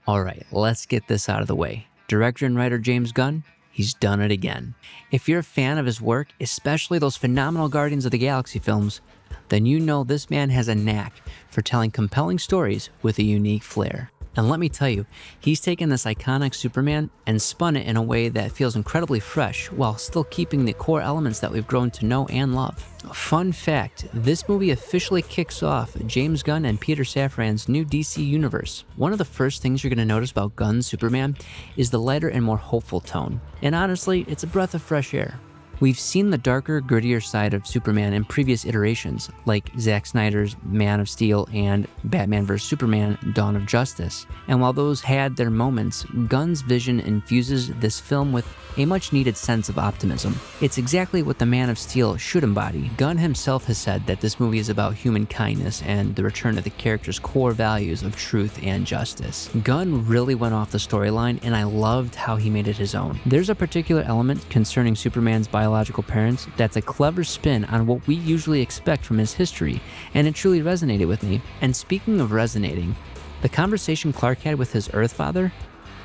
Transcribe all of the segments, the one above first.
Alright, let's get this out of the way. Director and writer James Gunn, he's done it again. If you're a fan of his work, especially those phenomenal Guardians of the Galaxy films, then you know this man has a knack for telling compelling stories with a unique flair. And let me tell you, he's taken this iconic Superman and spun it in a way that feels incredibly fresh while still keeping the core elements that we've grown to know and love. Fun fact, this movie officially kicks off James Gunn and Peter Safran's new DC universe. One of the first things you're going to notice about Gunn's Superman is the lighter and more hopeful tone. And honestly, it's a breath of fresh air. We've seen the darker, grittier side of Superman in previous iterations, like Zack Snyder's Man of Steel and Batman vs. Superman: Dawn of Justice. And while those had their moments, Gunn's vision infuses this film with a much-needed sense of optimism. It's exactly what the Man of Steel should embody. Gunn himself has said that this movie is about human kindness and the return of the character's core values of truth and justice. Gunn really went off the storyline, and I loved how he made it his own. There's a particular element concerning Superman's biological parents that's a clever spin on what we usually expect from his history, and it truly resonated with me. And speaking of resonating, the conversation Clark had with his Earth father,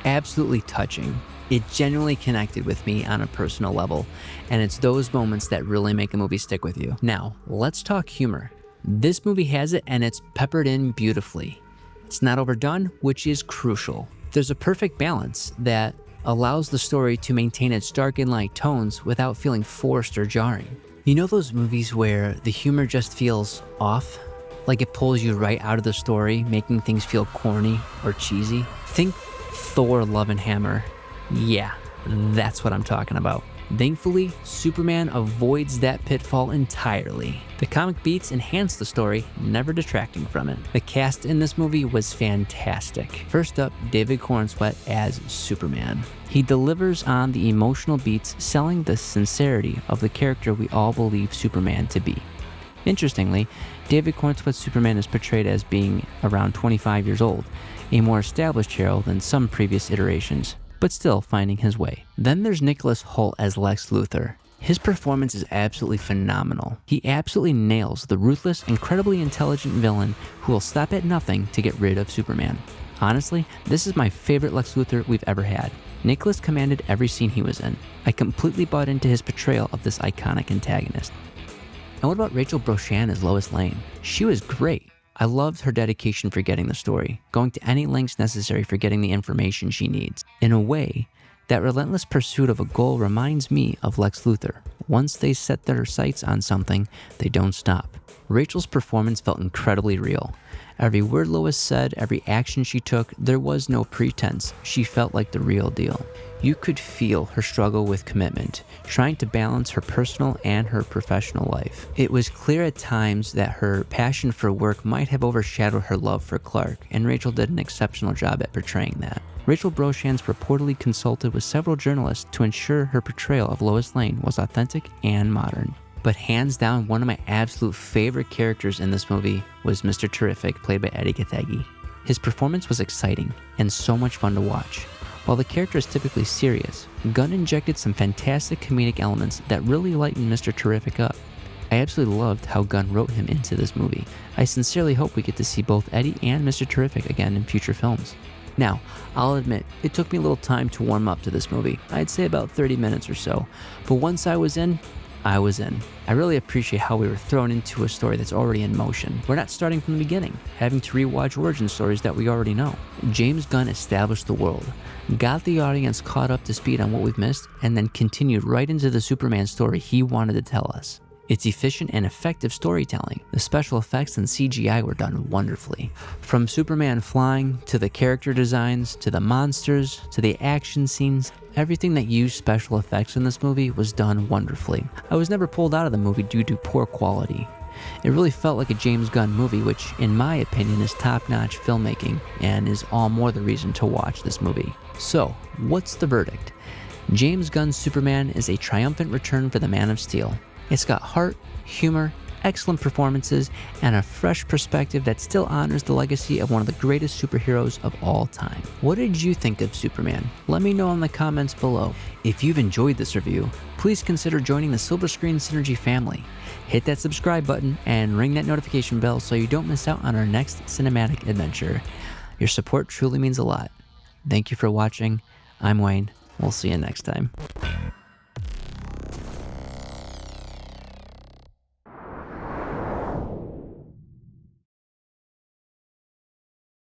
absolutely touching. It genuinely connected with me on a personal level, and it's those moments that really make a movie stick with you. Now, let's talk humor. This movie has it, and it's peppered in beautifully. It's not overdone, which is crucial. There's a perfect balance that allows the story to maintain its dark and light tones without feeling forced or jarring. You know those movies where the humor just feels off? Like it pulls you right out of the story, making things feel corny or cheesy? Think Thor: Love and Hammer. Yeah, that's what I'm talking about. Thankfully, Superman avoids that pitfall entirely. The comic beats enhance the story, never detracting from it. The cast in this movie was fantastic. First up, David Corenswet as Superman. He delivers on the emotional beats, selling the sincerity of the character we all believe Superman to be. Interestingly, David Corenswet's Superman is portrayed as being around 25 years old, a more established hero than some previous iterations, but still finding his way. Then there's Nicholas Hoult as Lex Luthor. His performance is absolutely phenomenal. He absolutely nails the ruthless, incredibly intelligent villain who will stop at nothing to get rid of Superman. Honestly, this is my favorite Lex Luthor we've ever had. Nicholas commanded every scene he was in. I completely bought into his portrayal of this iconic antagonist. And what about Rachel Brosnahan as Lois Lane? She was great. I loved her dedication for getting the story, going to any lengths necessary for getting the information she needs. In a way, that relentless pursuit of a goal reminds me of Lex Luthor. Once they set their sights on something, they don't stop. Rachel's performance felt incredibly real. Every word Lois said, every action she took, there was no pretense. She felt like the real deal. You could feel her struggle with commitment, trying to balance her personal and her professional life. It was clear at times that her passion for work might have overshadowed her love for Clark, and Rachel did an exceptional job at portraying that. Rachel Brosnahan's reportedly consulted with several journalists to ensure her portrayal of Lois Lane was authentic and modern. But hands down, one of my absolute favorite characters in this movie was Mr. Terrific, played by Edi Gathegi. His performance was exciting and so much fun to watch. While the character is typically serious, Gunn injected some fantastic comedic elements that really lightened Mr. Terrific up. I absolutely loved how Gunn wrote him into this movie. I sincerely hope we get to see both Eddie and Mr. Terrific again in future films. Now, I'll admit, it took me a little time to warm up to this movie. I'd say about 30 minutes or so. But once I was in. I really appreciate how we were thrown into a story that's already in motion. We're not starting from the beginning, having to rewatch origin stories that we already know. James Gunn established the world, got the audience caught up to speed on what we've missed, and then continued right into the Superman story he wanted to tell us. It's efficient and effective storytelling. The special effects and CGI were done wonderfully. From Superman flying, to the character designs, to the monsters, to the action scenes, everything that used special effects in this movie was done wonderfully. I was never pulled out of the movie due to poor quality. It really felt like a James Gunn movie, which in my opinion is top-notch filmmaking and is all more the reason to watch this movie. So, what's the verdict? James Gunn's Superman is a triumphant return for the Man of Steel. It's got heart, humor, excellent performances, and a fresh perspective that still honors the legacy of one of the greatest superheroes of all time. What did you think of Superman? Let me know in the comments below. If you've enjoyed this review, please consider joining the Silver Screen Synergy family. Hit that subscribe button and ring that notification bell so you don't miss out on our next cinematic adventure. Your support truly means a lot. Thank you for watching. I'm Wayne. We'll see you next time.